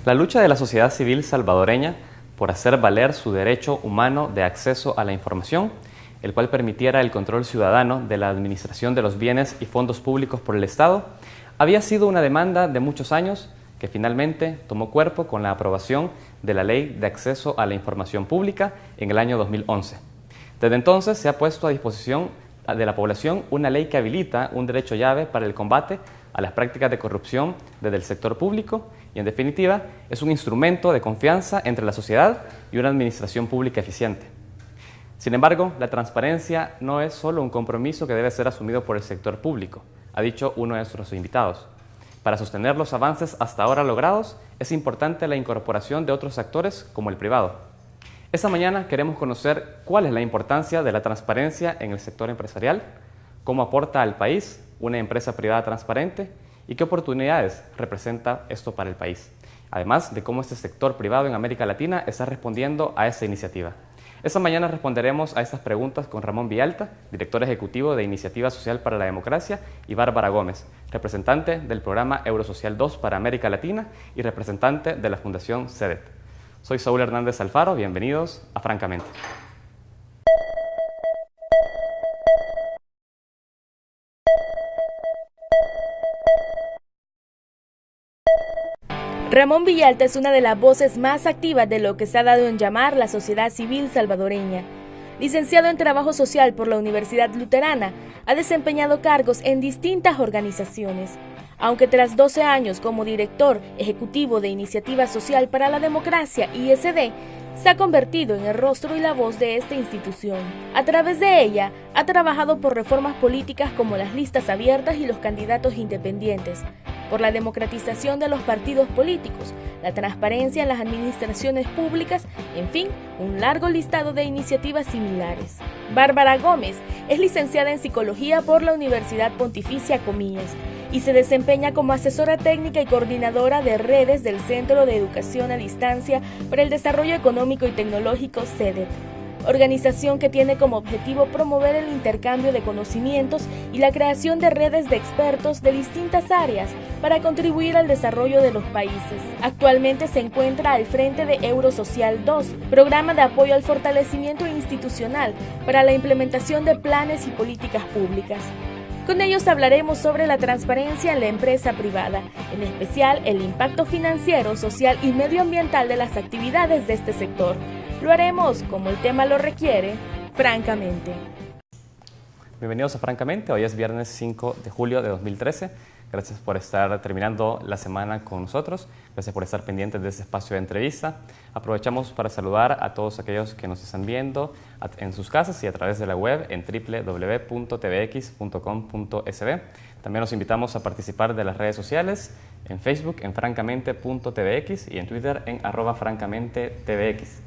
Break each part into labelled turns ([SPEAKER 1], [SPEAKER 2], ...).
[SPEAKER 1] La lucha de la sociedad civil salvadoreña por hacer valer su derecho humano de acceso a la información, el cual permitiera el control ciudadano de la administración de los bienes y fondos públicos por el Estado, había sido una demanda de muchos años que finalmente tomó cuerpo con la aprobación de la Ley de Acceso a la Información Pública en el año 2011. Desde entonces se ha puesto a disposición de la población una ley que habilita un derecho llave para el combate a las prácticas de corrupción desde el sector público y, en definitiva, es un instrumento de confianza entre la sociedad y una administración pública eficiente. Sin embargo, la transparencia no es solo un compromiso que debe ser asumido por el sector público, ha dicho uno de nuestros invitados. Para sostener los avances hasta ahora logrados, es importante la incorporación de otros actores como el privado. Esta mañana queremos conocer cuál es la importancia de la transparencia en el sector empresarial, cómo aporta al país una empresa privada transparente y qué oportunidades representa esto para el país, además de cómo este sector privado en América Latina está respondiendo a esta iniciativa. Esta mañana responderemos a estas preguntas con Ramón Villalta, director ejecutivo de Iniciativa Social para la Democracia, y Bárbara Gómez, representante del programa Eurosocial 2 para América Latina y representante de la Fundación CEDET. Soy Saúl Hernández Alfaro, bienvenidos a Francamente.
[SPEAKER 2] Ramón Villalta es una de las voces más activas de lo que se ha dado en llamar la sociedad civil salvadoreña. Licenciado en Trabajo Social por la Universidad Luterana, ha desempeñado cargos en distintas organizaciones. Aunque tras 12 años como director ejecutivo de Iniciativa Social para la Democracia, ISD, se ha convertido en el rostro y la voz de esta institución. A través de ella, ha trabajado por reformas políticas como las listas abiertas y los candidatos independientes, por la democratización de los partidos políticos, la transparencia en las administraciones públicas, en fin, un largo listado de iniciativas similares. Bárbara Gómez es licenciada en Psicología por la Universidad Pontificia Comillas y se desempeña como asesora técnica y coordinadora de redes del Centro de Educación a Distancia para el Desarrollo Económico y Tecnológico CEDET, organización que tiene como objetivo promover el intercambio de conocimientos y la creación de redes de expertos de distintas áreas para contribuir al desarrollo de los países. Actualmente se encuentra al frente de Eurosocial 2, programa de apoyo al fortalecimiento institucional para la implementación de planes y políticas públicas. Con ellos hablaremos sobre la transparencia en la empresa privada, en especial el impacto financiero, social y medioambiental de las actividades de este sector. Lo haremos, como el tema lo requiere, francamente.
[SPEAKER 1] Bienvenidos a Francamente, hoy es viernes 5 de julio de 2013. Gracias por estar terminando la semana con nosotros, gracias por estar pendientes de este espacio de entrevista. Aprovechamos para saludar a todos aquellos que nos están viendo en sus casas y a través de la web en www.tvx.com.sb. También los invitamos a participar de las redes sociales, en Facebook en francamente.tvx y en Twitter en @francamentetvx.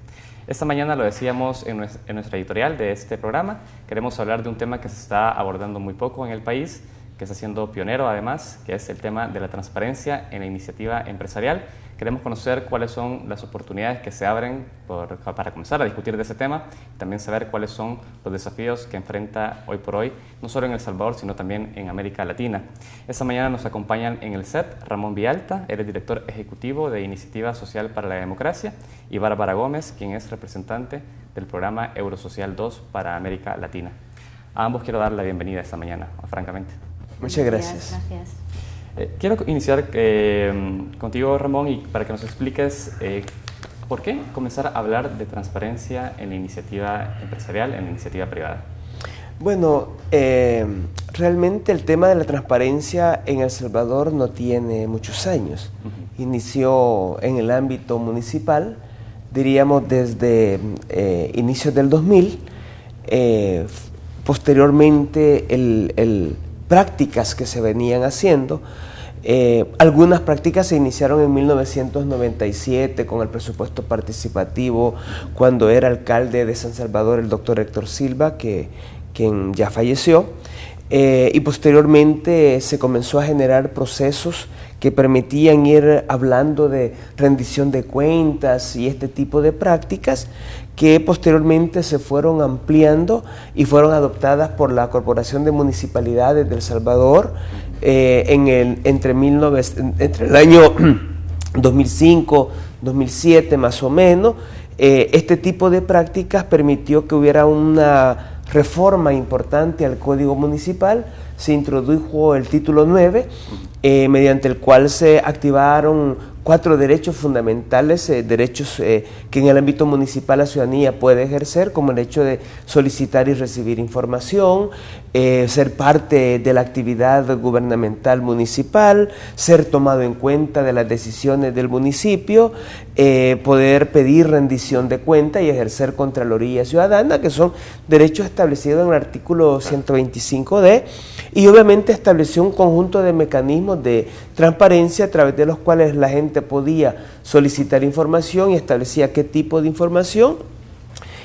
[SPEAKER 1] Esta mañana lo decíamos en nuestra editorial de este programa, queremos hablar de un tema que se está abordando muy poco en el país, que está siendo pionero además, que es el tema de la transparencia en la iniciativa empresarial. Queremos conocer cuáles son las oportunidades que se abren para comenzar a discutir de ese tema, y también saber cuáles son los desafíos que enfrenta hoy por hoy, no solo en El Salvador, sino también en América Latina. Esta mañana nos acompañan en el set Ramón Villalta, él es director ejecutivo de Iniciativa Social para la Democracia, y Bárbara Gómez, quien es representante del programa Eurosocial 2 para América Latina. A ambos quiero dar la bienvenida esta mañana, francamente.
[SPEAKER 3] Muchas gracias.
[SPEAKER 1] Quiero iniciar contigo, Ramón, y para que nos expliques por qué comenzar a hablar de transparencia en la iniciativa empresarial, en la iniciativa privada.
[SPEAKER 3] Bueno, realmente el tema de la transparencia en El Salvador no tiene muchos años. Inició en el ámbito municipal, diríamos desde inicios del 2000, posteriormente prácticas que se venían haciendo. Algunas prácticas se iniciaron en 1997 con el presupuesto participativo, cuando era alcalde de San Salvador el doctor Héctor Silva, quien ya falleció, y posteriormente se comenzó a generar procesos que permitían ir hablando de rendición de cuentas y este tipo de prácticas que posteriormente se fueron ampliando y fueron adoptadas por la Corporación de Municipalidades de El Salvador entre el año 2005, 2007 más o menos. Este tipo de prácticas permitió que hubiera una reforma importante al Código Municipal. Se introdujo el título 9, mediante el cual se activaron 4 derechos fundamentales, derechos que en el ámbito municipal la ciudadanía puede ejercer, como el hecho de solicitar y recibir información, ser parte de la actividad gubernamental municipal, ser tomado en cuenta de las decisiones del municipio, poder pedir rendición de cuenta y ejercer Contraloría Ciudadana, que son derechos establecidos en el artículo 125D, y obviamente estableció un conjunto de mecanismos de transparencia a través de los cuales la gente podía solicitar información y establecía qué tipo de información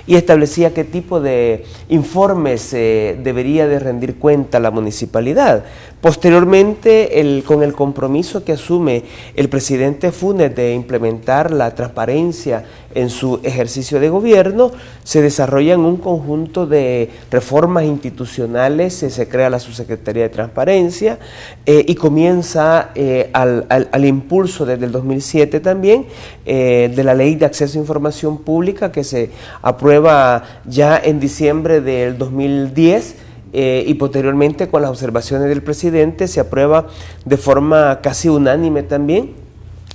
[SPEAKER 3] y establecía qué tipo de informes debería de rendir cuenta la municipalidad. Posteriormente, con el compromiso que asume el presidente Funes de implementar la transparencia en su ejercicio de gobierno, se desarrollan un conjunto de reformas institucionales, se crea la Subsecretaría de Transparencia y comienza al impulso desde el 2007 también de la Ley de Acceso a Información Pública, que se aprueba ya en diciembre del 2010, y posteriormente con las observaciones del presidente se aprueba de forma casi unánime también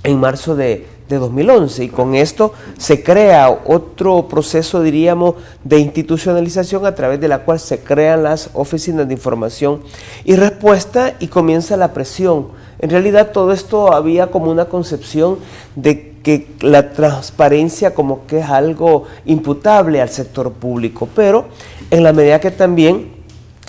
[SPEAKER 3] en marzo de 2011, y con esto se crea otro proceso, diríamos, de institucionalización a través de la cual se crean las oficinas de información y respuesta y comienza la presión. En realidad todo esto había como una concepción de que la transparencia como que es algo imputable al sector público, pero en la medida que también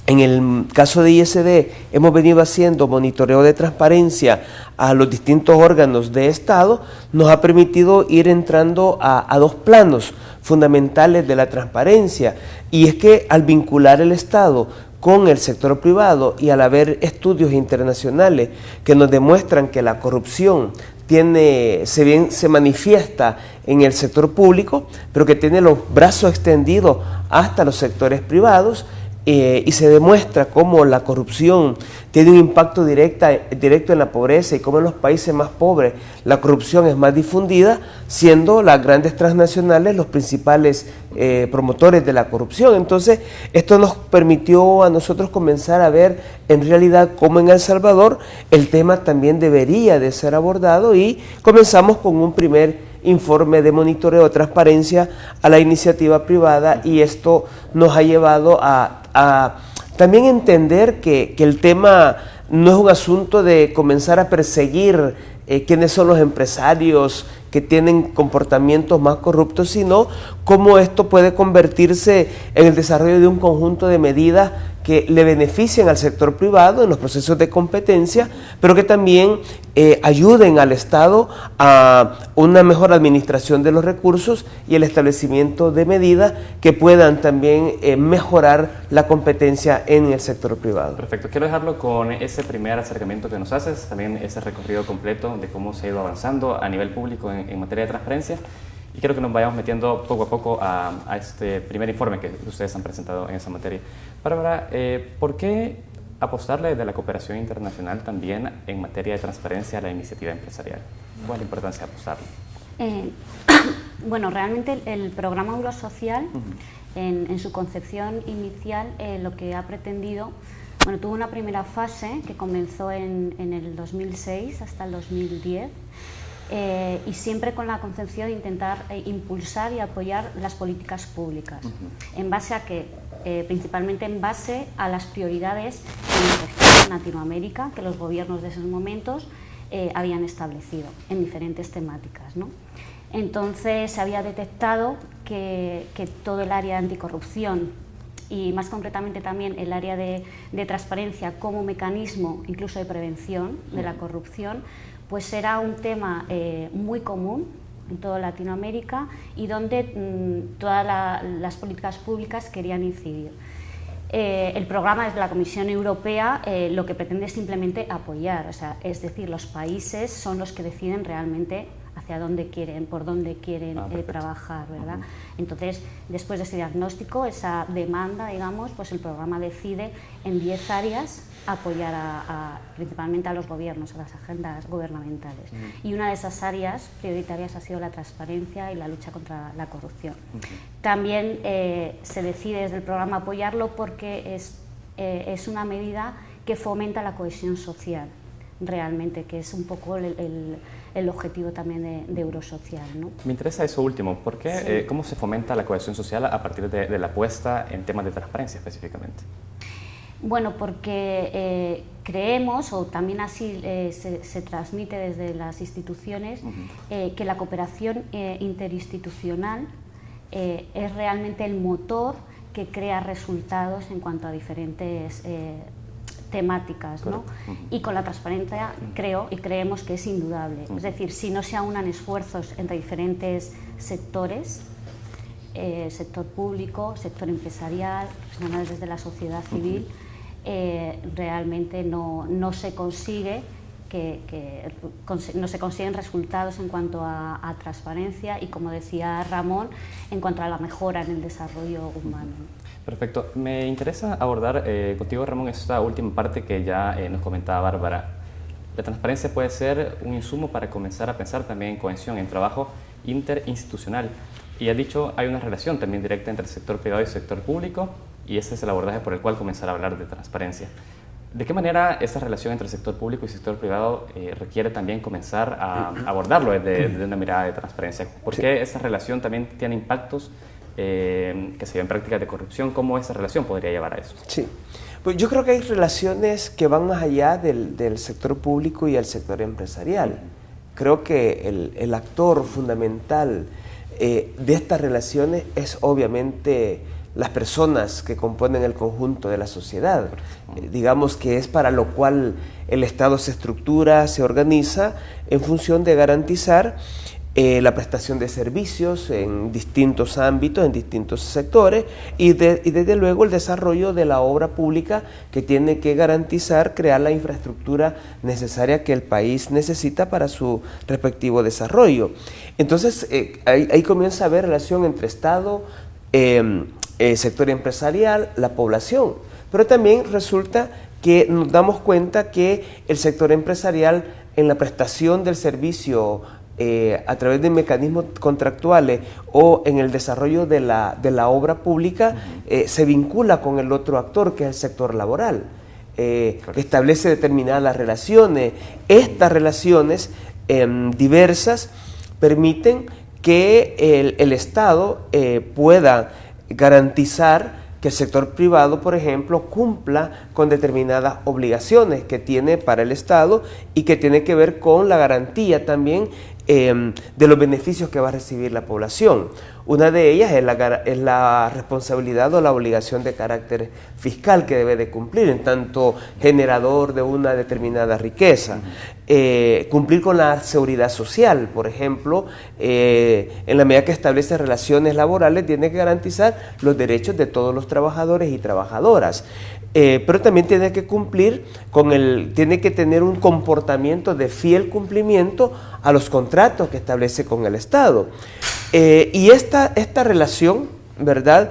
[SPEAKER 3] en el caso de ISD hemos venido haciendo monitoreo de transparencia a los distintos órganos de Estado, nos ha permitido ir entrando a 2 planos fundamentales de la transparencia, y es que al vincular el Estado con el sector privado y al haber estudios internacionales que nos demuestran que la corrupción se manifiesta en el sector público, pero que tiene los brazos extendidos hasta los sectores privados, y se demuestra cómo la corrupción tiene un impacto directo en la pobreza y cómo en los países más pobres la corrupción es más difundida, siendo las grandes transnacionales los principales promotores de la corrupción. Entonces, esto nos permitió a nosotros comenzar a ver en realidad cómo en El Salvador el tema también debería de ser abordado, y comenzamos con un primer informe de monitoreo de transparencia a la iniciativa privada, y esto nos ha llevado a también entender que el tema no es un asunto de comenzar a perseguir quiénes son los empresarios que tienen comportamientos más corruptos, sino cómo esto puede convertirse en el desarrollo de un conjunto de medidas que le beneficien al sector privado en los procesos de competencia, pero que también ayuden al Estado a una mejor administración de los recursos y el establecimiento de medidas que puedan también mejorar la competencia en el sector privado.
[SPEAKER 1] Perfecto, quiero dejarlo con ese primer acercamiento que nos haces, también ese recorrido completo de cómo se ha ido avanzando a nivel público en materia de transparencia, y quiero que nos vayamos metiendo poco a poco a este primer informe que ustedes han presentado en esa materia. Bárbara, ¿por qué apostarle desde la cooperación internacional también en materia de transparencia a la iniciativa empresarial? ¿Cuál es la importancia de apostarle?
[SPEAKER 4] Bueno, realmente el programa Eurosocial, en su concepción inicial, lo que ha pretendido, bueno, tuvo una primera fase que comenzó en el 2006 hasta el 2010, y siempre con la concepción de intentar impulsar y apoyar las políticas públicas. ¿En base a qué? Principalmente en base a las prioridades en Latinoamérica que los gobiernos de esos momentos habían establecido en diferentes temáticas, ¿no? Entonces se había detectado que todo el área de anticorrupción y más concretamente también el área de transparencia como mecanismo incluso de prevención de la corrupción, pues era un tema muy común en toda Latinoamérica y donde todas las políticas públicas querían incidir. El programa desde la Comisión Europea lo que pretende es simplemente apoyar, o sea, es decir, los países son los que deciden realmente hacia dónde quieren, por dónde quieren trabajar, ¿verdad? Entonces, después de ese diagnóstico, esa demanda, digamos, pues el programa decide en 10 áreas apoyar principalmente a los gobiernos, a las agendas gubernamentales. Y una de esas áreas prioritarias ha sido la transparencia y la lucha contra la corrupción. También se decide desde el programa apoyarlo porque es una medida que fomenta la cohesión social, realmente, que es un poco el objetivo también de Eurosocial, ¿no?
[SPEAKER 1] Me interesa eso último, ¿por qué,
[SPEAKER 4] Sí.
[SPEAKER 1] cómo se fomenta la cohesión social a partir de la apuesta en temas de transparencia específicamente?
[SPEAKER 4] Bueno, porque creemos, o también así se transmite desde las instituciones, que la cooperación interinstitucional es realmente el motor que crea resultados en cuanto a diferentes temáticas, ¿no? Y con la transparencia creo y creemos que es indudable. Es decir, si no se aunan esfuerzos entre diferentes sectores, sector público, sector empresarial, profesionales desde la sociedad civil, realmente no se consigue no se consiguen resultados en cuanto a transparencia y, como decía Ramón, en cuanto a la mejora en el desarrollo humano.
[SPEAKER 1] Perfecto. Me interesa abordar contigo, Ramón, esta última parte que ya nos comentaba Bárbara. La transparencia puede ser un insumo para comenzar a pensar también en cohesión, en trabajo interinstitucional. Y has dicho, hay una relación también directa entre el sector privado y el sector público, y ese es el abordaje por el cual comenzar a hablar de transparencia. ¿De qué manera esta relación entre el sector público y el sector privado requiere también comenzar a abordarlo desde una mirada de transparencia? ¿Por qué esa relación también tiene impactos que se ven prácticas de corrupción? ¿Cómo esa relación podría llevar a eso?
[SPEAKER 3] Sí, pues yo creo que hay relaciones que van más allá del sector público y el sector empresarial. Creo que el actor fundamental de estas relaciones es obviamente las personas que componen el conjunto de la sociedad. Digamos que es para lo cual el Estado se estructura, se organiza en función de garantizar la prestación de servicios en distintos ámbitos, en distintos sectores, y desde luego el desarrollo de la obra pública que tiene que garantizar crear la infraestructura necesaria que el país necesita para su respectivo desarrollo. Entonces ahí comienza a haber relación entre Estado, sector empresarial, la población, pero también resulta que nos damos cuenta que el sector empresarial en la prestación del servicio a través de mecanismos contractuales o en el desarrollo de la obra pública se vincula con el otro actor, que es el sector laboral, establece determinadas relaciones. Estas relaciones diversas permiten que el Estado pueda garantizar que el sector privado, por ejemplo, cumpla con determinadas obligaciones que tiene para el Estado y que tiene que ver con la garantía también de los beneficios que va a recibir la población. Una de ellas es la responsabilidad o la obligación de carácter fiscal que debe de cumplir en tanto generador de una determinada riqueza. Cumplir con la seguridad social, por ejemplo, en la medida que establece relaciones laborales, tiene que garantizar los derechos de todos los trabajadores y trabajadoras. Pero también tiene que cumplir tiene que tener un comportamiento de fiel cumplimiento a los contratos que establece con el Estado. Y esta relación, ¿verdad?,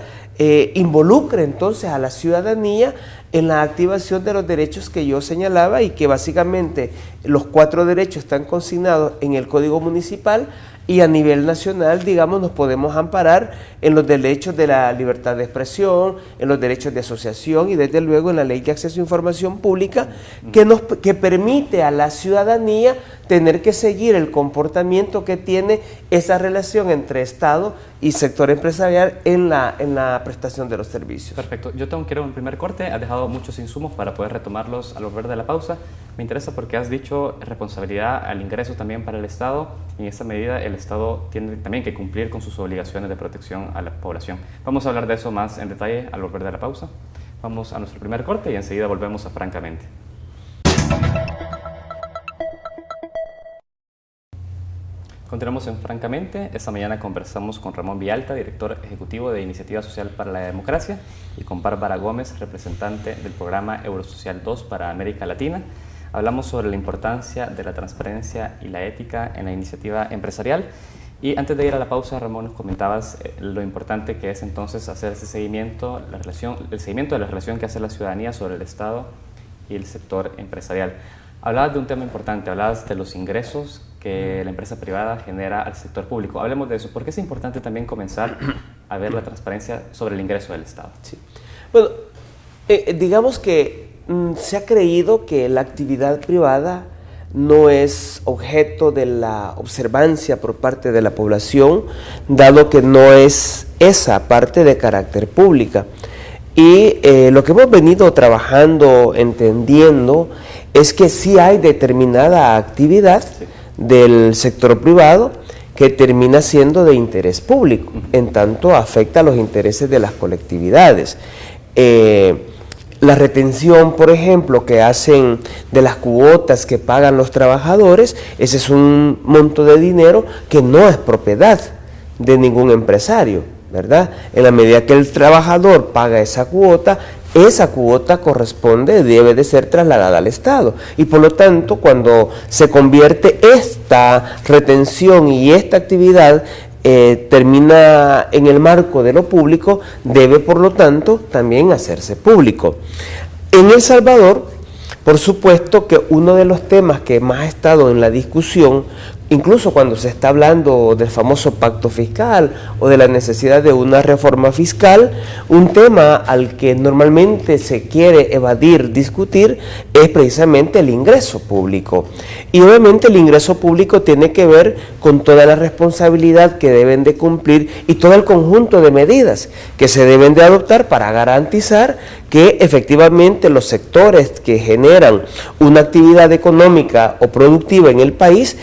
[SPEAKER 3] involucra entonces a la ciudadanía en la activación de los derechos que yo señalaba, y que básicamente los 4 derechos están consignados en el Código Municipal, y a nivel nacional, digamos, nos podemos amparar en los derechos de la libertad de expresión, en los derechos de asociación y desde luego en la Ley de Acceso a Información Pública, que permite a la ciudadanía tener que seguir el comportamiento que tiene esa relación entre Estado y sector empresarial en la prestación de los servicios.
[SPEAKER 1] Perfecto. Yo tengo que ir a un primer corte. Has dejado muchos insumos para poder retomarlos al volver de la pausa. Me interesa porque has dicho responsabilidad al ingreso también para el Estado, y en esa medida el Estado tiene también que cumplir con sus obligaciones de protección a la población. Vamos a hablar de eso más en detalle al volver de la pausa. Vamos a nuestro primer corte y enseguida volvemos a Francamente. Continuamos en Francamente. Esta mañana conversamos con Ramón Villalta, director ejecutivo de Iniciativa Social para la Democracia, y con Bárbara Gómez, representante del programa Eurosocial 2 para América Latina. hablamos sobre la importancia de la transparencia y la ética en la iniciativa empresarial. Y antes de ir a la pausa, Ramón, nos comentabas lo importante que es entonces hacer ese seguimiento, el seguimiento de la relación que hace la ciudadanía sobre el Estado y el sector empresarial. Hablabas de un tema importante, hablabas de los ingresos que la empresa privada genera al sector público. Hablemos de eso. ¿Por qué es importante también comenzar a ver la transparencia sobre el ingreso del Estado?
[SPEAKER 3] Sí. Bueno, digamos que se ha creído que la actividad privada no es objeto de la observancia por parte de la población, dado que no es esa parte de carácter pública. Y lo que hemos venido trabajando, entendiendo, es que sí hay determinada actividad del sector privado que termina siendo de interés público, en tanto afecta a los intereses de las colectividades. La retención, por ejemplo, que hacen de las cuotas que pagan los trabajadores, ese es un monto de dinero que no es propiedad de ningún empresario, ¿verdad? En la medida que el trabajador paga esa cuota corresponde, debe de ser trasladada al Estado. Y por lo tanto, cuando se convierte esta retención y esta actividad termina en el marco de lo público, debe por lo tanto también hacerse público. En El Salvador, por supuesto que uno de los temas que más ha estado en la discusión, incluso cuando se está hablando del famoso pacto fiscal o de la necesidad de una reforma fiscal, un tema al que normalmente se quiere evadir, discutir, es precisamente el ingreso público. Y obviamente el ingreso público tiene que ver con toda la responsabilidad que deben de cumplir y todo el conjunto de medidas que se deben de adoptar para garantizar que efectivamente los sectores que generan una actividad económica o productiva en el país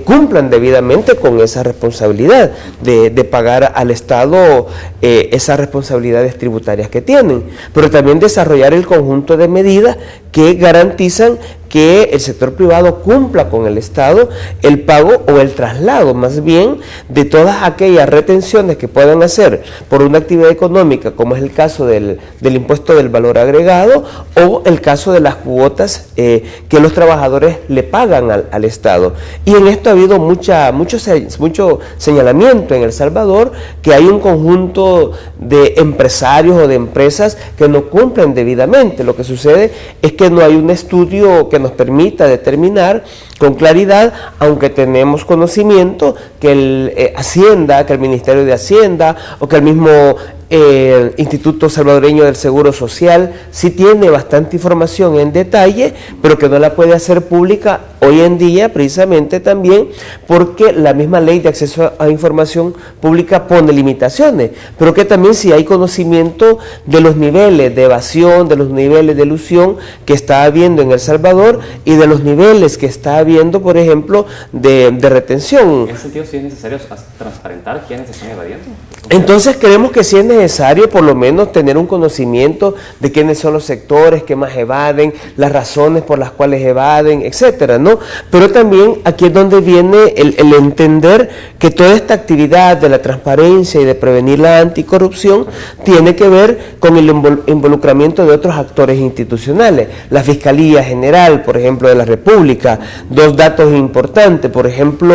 [SPEAKER 3] cumplan debidamente con esa responsabilidad de pagar al Estado esas responsabilidades tributarias que tienen, pero también desarrollar el conjunto de medidas que garantizan que el sector privado cumpla con el Estado el pago o el traslado más bien de todas aquellas retenciones que puedan hacer por una actividad económica, como es el caso del impuesto del valor agregado o el caso de las cuotas que los trabajadores le pagan al Estado. Y en esto ha habido mucho señalamiento en El Salvador, que hay un conjunto de empresarios o de empresas que no cumplen debidamente. Lo que sucede es que no hay un estudio que nos permita determinar con claridad, aunque tenemos conocimiento que el Ministerio de Hacienda o que el mismo Instituto Salvadoreño del Seguro Social sí tiene bastante información en detalle, pero que no la puede hacer pública hoy en día, precisamente también porque la misma ley de acceso a información pública pone limitaciones, pero que también sí hay conocimiento de los niveles de evasión, de los niveles de elusión que está habiendo en El Salvador y de los niveles que está habiendo, por ejemplo, de retención.
[SPEAKER 1] En ese sentido, sí es necesario transparentar quiénes están evadiendo.
[SPEAKER 3] Entonces creemos que sí es necesario por lo menos tener un conocimiento de quiénes son los sectores que más evaden, las razones por las cuales evaden, etcétera, ¿no? Pero también aquí es donde viene el entender que toda esta actividad de la transparencia y de prevenir la anticorrupción tiene que ver con el involucramiento de otros actores institucionales. La Fiscalía General, por ejemplo, de la República, dos datos importantes, por ejemplo,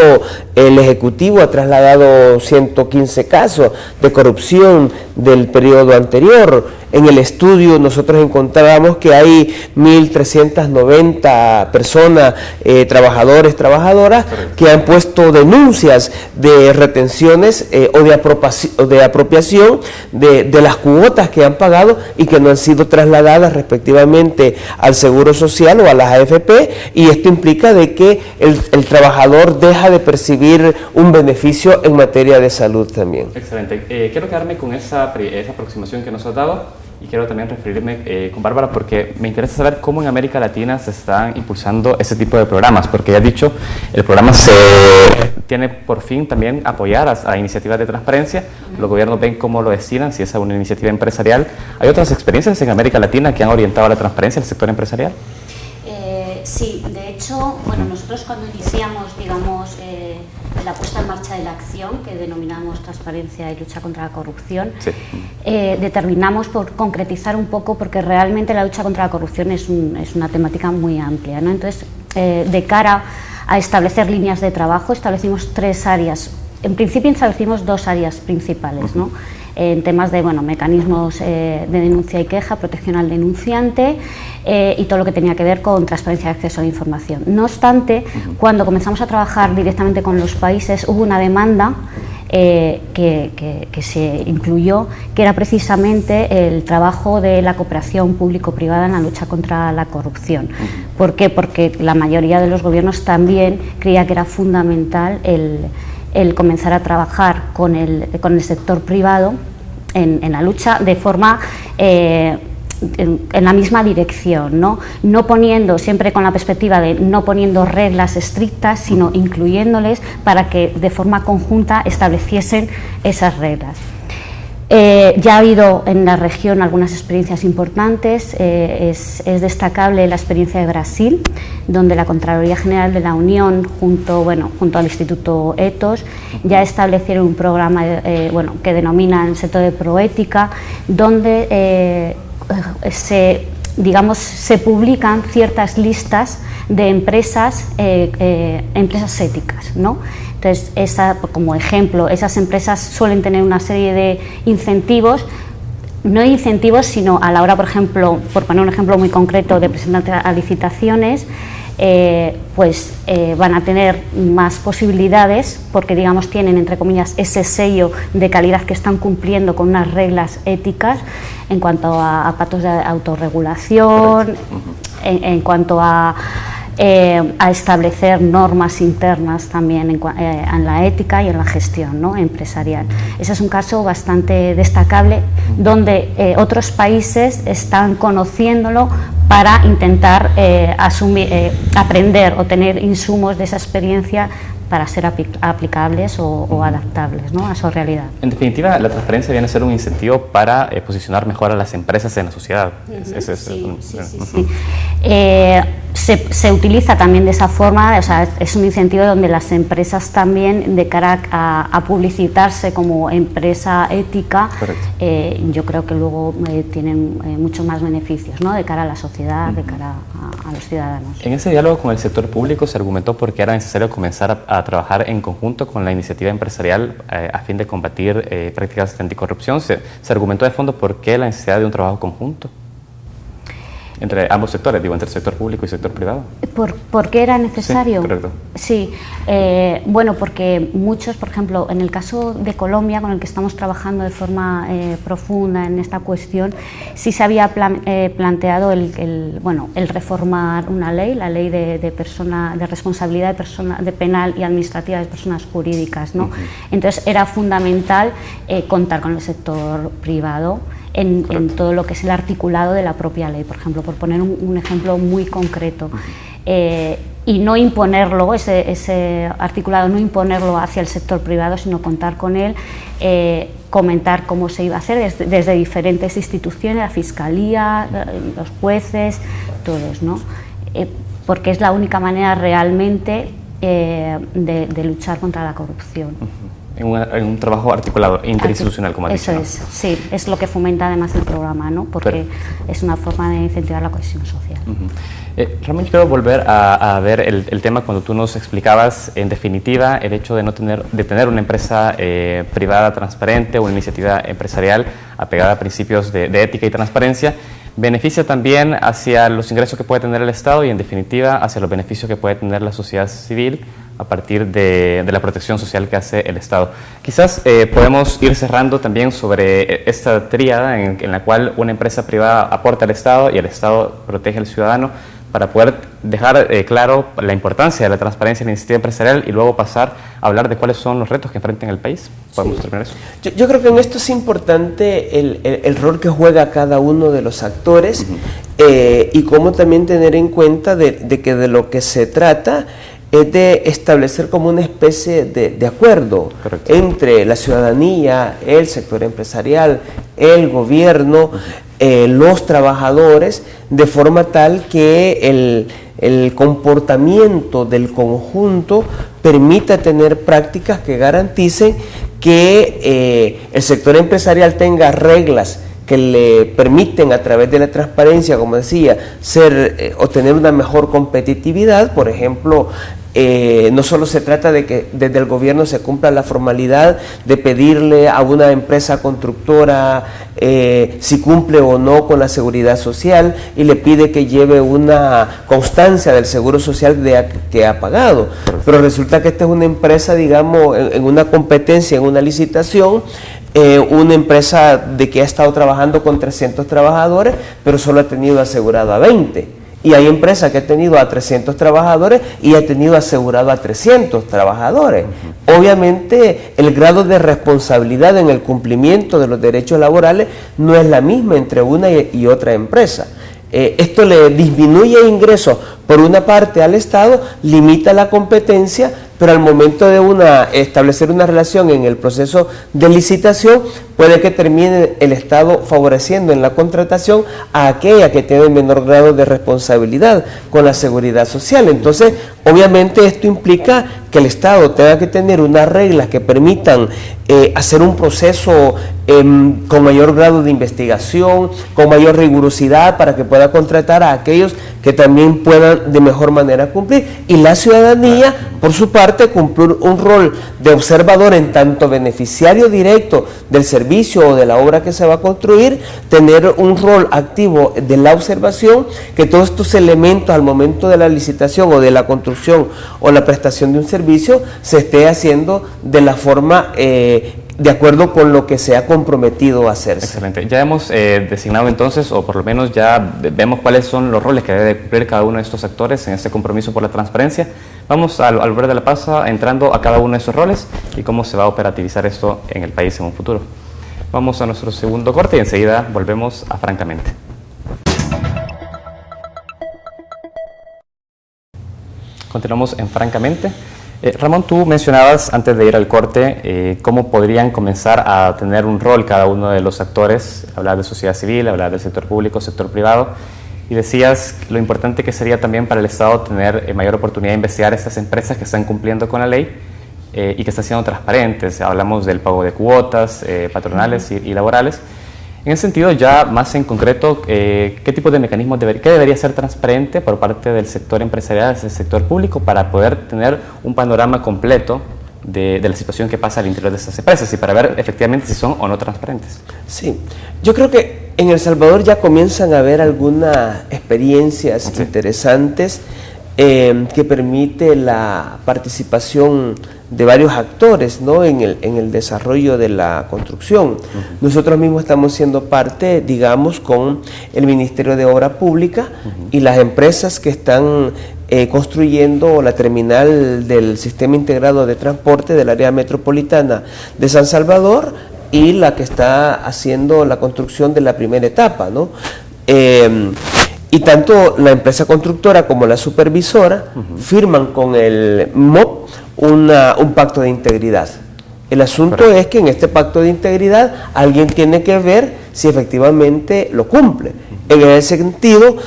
[SPEAKER 3] el Ejecutivo ha trasladado 115 casos de corrupción del periodo anterior. En el estudio nosotros encontrábamos que hay 1.390 personas, trabajadores, trabajadoras, que han puesto denuncias de retenciones o de apropiación de las cuotas que han pagado y que no han sido trasladadas respectivamente al Seguro Social o a las AFP, y esto implica de que el trabajador deja de percibir un beneficio en materia de salud también.
[SPEAKER 1] Excelente. Quiero quedarme con esa aproximación que nos has dado. Y quiero también referirme con Bárbara porque me interesa saber cómo en América Latina se están impulsando ese tipo de programas, porque ya has dicho, el programa tiene por fin también apoyar a iniciativas de transparencia. Los gobiernos ven cómo lo destinan, si es una iniciativa empresarial. ¿Hay otras experiencias en América Latina que han orientado a la transparencia del sector empresarial?
[SPEAKER 4] Sí, de hecho, bueno, nosotros cuando iniciamos, digamos, la puesta en marcha de la acción, que denominamos transparencia y lucha contra la corrupción,
[SPEAKER 1] sí.
[SPEAKER 4] Determinamos por concretizar un poco, porque realmente la lucha contra la corrupción es una temática muy amplia, ¿no? Entonces, de cara a establecer líneas de trabajo, establecimos 3 áreas. En principio establecimos 2 áreas principales, ¿no? En temas de mecanismos de denuncia y queja, protección al denunciante y todo lo que tenía que ver con transparencia de acceso a la información. No obstante, cuando comenzamos a trabajar directamente con los países, hubo una demanda que se incluyó, que era precisamente el trabajo de la cooperación público-privada en la lucha contra la corrupción. ¿Por qué? Porque la mayoría de los gobiernos también creía que era fundamental el comenzar a trabajar con el sector privado en la lucha de forma en la misma dirección, ¿no? No poniendo, siempre con la perspectiva de no poniendo reglas estrictas, sino incluyéndoles para que de forma conjunta estableciesen esas reglas. Ya ha habido en la región algunas experiencias importantes, es destacable la experiencia de Brasil, donde la Contraloría General de la Unión, junto al Instituto Ethos, ya establecieron un programa que denominan Sector de Proética, donde se publican ciertas listas de empresas éticas, ¿no? Entonces, como ejemplo, esas empresas suelen tener una serie de incentivos, no incentivos, sino a la hora, por ejemplo, por poner un ejemplo muy concreto, de presentarse a licitaciones, van a tener más posibilidades porque, digamos, tienen, entre comillas, ese sello de calidad, que están cumpliendo con unas reglas éticas en cuanto a pactos de autorregulación, en cuanto a establecer normas internas también en la ética y en la gestión, ¿no?, empresarial. Ese es un caso bastante destacable donde otros países están conociéndolo para intentar aprender o tener insumos de esa experiencia para ser aplicables o adaptables, ¿no?, a su realidad.
[SPEAKER 1] En definitiva, la transparencia viene a ser un incentivo para posicionar mejor a las empresas en la sociedad.
[SPEAKER 4] Sí. Se utiliza también de esa forma, o sea, es un incentivo donde las empresas también, de cara a publicitarse como empresa ética, yo creo que luego tienen muchos más beneficios, ¿no?, de cara a la sociedad, de cara a los ciudadanos.
[SPEAKER 1] En ese diálogo con el sector público se argumentó por qué era necesario comenzar a trabajar en conjunto con la iniciativa empresarial a fin de combatir prácticas de anticorrupción. Se argumentó de fondo por qué la necesidad de un trabajo conjunto entre ambos sectores, entre el sector público y el sector privado.
[SPEAKER 4] ¿Por qué era necesario?
[SPEAKER 1] Sí, correcto.
[SPEAKER 4] Sí, porque muchos, por ejemplo, en el caso de Colombia, con el que estamos trabajando de forma profunda en esta cuestión, sí se había planteado el reformar una ley, la ley de responsabilidad de penal y administrativa de personas jurídicas, ¿no? Entonces era fundamental contar con el sector privado en todo lo que es el articulado de la propia ley, por ejemplo, por poner un ejemplo muy concreto, y no imponerlo, ese articulado, no imponerlo hacia el sector privado, sino contar con él, comentar cómo se iba a hacer desde diferentes instituciones, la Fiscalía, los jueces, todos, ¿no? Porque es la única manera realmente de luchar contra la corrupción.
[SPEAKER 1] En un trabajo articulado, interinstitucional, como has dicho.
[SPEAKER 4] Eso es, sí, es lo que fomenta además el programa, ¿no?, porque es una forma de incentivar la cohesión social.
[SPEAKER 1] Ramón, quiero volver a ver el tema cuando tú nos explicabas, en definitiva, el hecho de tener una empresa privada transparente o una iniciativa empresarial apegada a principios de ética y transparencia, beneficia también hacia los ingresos que puede tener el Estado y, en definitiva, hacia los beneficios que puede tener la sociedad civil a partir de la protección social que hace el Estado. Quizás podemos ir cerrando también sobre esta tríada en la cual una empresa privada aporta al Estado y el Estado protege al ciudadano, para poder dejar claro la importancia de la transparencia en la iniciativa empresarial y luego pasar a hablar de cuáles son los retos que enfrenta el país. ¿Podemos terminar eso?
[SPEAKER 3] Yo creo que en esto es importante el rol que juega cada uno de los actores, y cómo también tener en cuenta de que de lo que se trata es de establecer como una especie de acuerdo entre la ciudadanía, el sector empresarial, el gobierno, los trabajadores, de forma tal que el comportamiento del conjunto permita tener prácticas que garanticen que el sector empresarial tenga reglas que le permiten, a través de la transparencia, como decía, obtener una mejor competitividad. Por ejemplo, no solo se trata de que desde el gobierno se cumpla la formalidad de pedirle a una empresa constructora si cumple o no con la seguridad social, y le pide que lleve una constancia del seguro social que ha pagado, pero resulta que esta es una empresa, digamos, en una competencia, en una licitación, una empresa de que ha estado trabajando con 300 trabajadores, pero solo ha tenido asegurado a 20. Y hay empresas que han tenido a 300 trabajadores y ha tenido asegurado a 300 trabajadores. Obviamente, el grado de responsabilidad en el cumplimiento de los derechos laborales no es la misma entre una y otra empresa. Esto le disminuye ingresos por una parte al Estado, limita la competencia, pero al momento de establecer una relación en el proceso de licitación, puede que termine el Estado favoreciendo en la contratación a aquella que tiene menor grado de responsabilidad con la seguridad social. Entonces, obviamente esto implica que el Estado tenga que tener unas reglas que permitan hacer un proceso con mayor grado de investigación, con mayor rigurosidad, para que pueda contratar a aquellos que también puedan de mejor manera cumplir, y la ciudadanía, por su parte, cumplir un rol de observador, en tanto beneficiario directo del servicio o de la obra que se va a construir, tener un rol activo de la observación, que todos estos elementos al momento de la licitación o de la construcción o la prestación de un servicio se esté haciendo de la forma de acuerdo con lo que se ha comprometido a hacerse.
[SPEAKER 1] Excelente. Ya hemos designado entonces, o por lo menos ya vemos cuáles son los roles que debe cumplir cada uno de estos actores en este compromiso por la transparencia. Vamos al volver de la pausa entrando a cada uno de esos roles y cómo se va a operativizar esto en el país en un futuro. Vamos a nuestro segundo corte y enseguida volvemos a Francamente. Continuamos en Francamente. Ramón, tú mencionabas antes de ir al corte cómo podrían comenzar a tener un rol cada uno de los actores, hablar de sociedad civil, hablar del sector público, sector privado, y decías lo importante que sería también para el Estado tener mayor oportunidad de investigar estas empresas que están cumpliendo con la ley y que están siendo transparentes. Hablamos del pago de cuotas patronales y laborales. En ese sentido, ya más en concreto, ¿qué tipo de mecanismos qué debería ser transparente por parte del sector empresarial, del sector público, para poder tener un panorama completo de la situación que pasa al interior de estas empresas y para ver efectivamente si son o no transparentes?
[SPEAKER 3] Sí, yo creo que en El Salvador ya comienzan a haber algunas experiencias interesantes que permite la participación de varios actores, ¿no?, en el desarrollo de la construcción. Nosotros mismos estamos siendo parte, digamos, con el Ministerio de Obra Pública y las empresas que están construyendo la terminal del Sistema Integrado de Transporte del área metropolitana de San Salvador, y la que está haciendo la construcción de la primera etapa, ¿no? Y tanto la empresa constructora como la supervisora firman con el MOP un pacto de integridad. El asunto es que en este pacto de integridad alguien tiene que ver si efectivamente lo cumple. En ese sentido,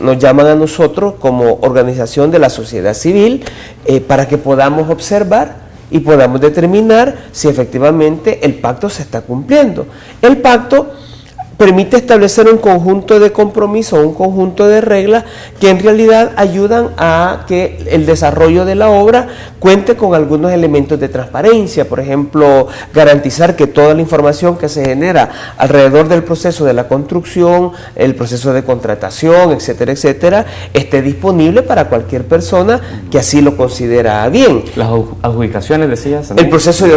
[SPEAKER 3] nos llaman a nosotros como organización de la sociedad civil para que podamos observar y podamos determinar si efectivamente el pacto se está cumpliendo. El pacto permite establecer un conjunto de compromisos, un conjunto de reglas que en realidad ayudan a que el desarrollo de la obra cuente con algunos elementos de transparencia. Por ejemplo, garantizar que toda la información que se genera alrededor del proceso de la construcción, el proceso de contratación, etcétera, etcétera, esté disponible para cualquier persona que así lo considera bien.
[SPEAKER 1] Las adjudicaciones, decías.
[SPEAKER 3] En el proceso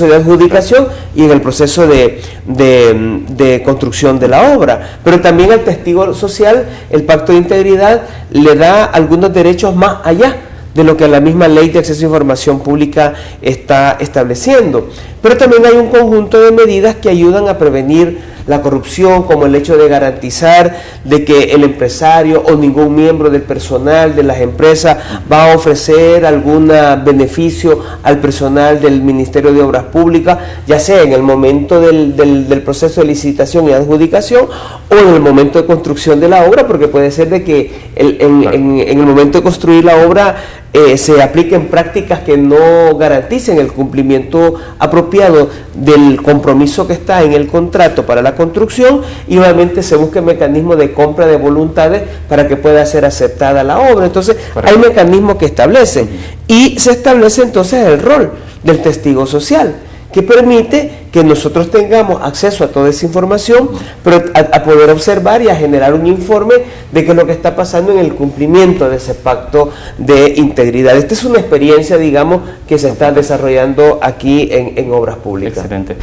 [SPEAKER 3] de adjudicación y en el proceso de construcción de la obra, pero también al testigo social el pacto de integridad le da algunos derechos más allá de lo que la misma ley de acceso a información pública está estableciendo, pero también hay un conjunto de medidas que ayudan a prevenir la corrupción, como el hecho de garantizar de que el empresario o ningún miembro del personal de las empresas va a ofrecer algún beneficio al personal del Ministerio de Obras Públicas, ya sea en el momento del proceso de licitación y adjudicación o en el momento de construcción de la obra, porque puede ser de que en el momento de construir la obra se apliquen prácticas que no garanticen el cumplimiento apropiado del compromiso que está en el contrato para la construcción, y obviamente se busque mecanismos de compra de voluntades para que pueda ser aceptada la obra. Entonces hay mecanismos que establecen, y se establece entonces el rol del testigo social, que permite que nosotros tengamos acceso a toda esa información, pero a poder observar y a generar un informe de qué es lo que está pasando en el cumplimiento de ese pacto de integridad. Esta es una experiencia, digamos, que se está desarrollando aquí en Obras Públicas.
[SPEAKER 1] Excelente.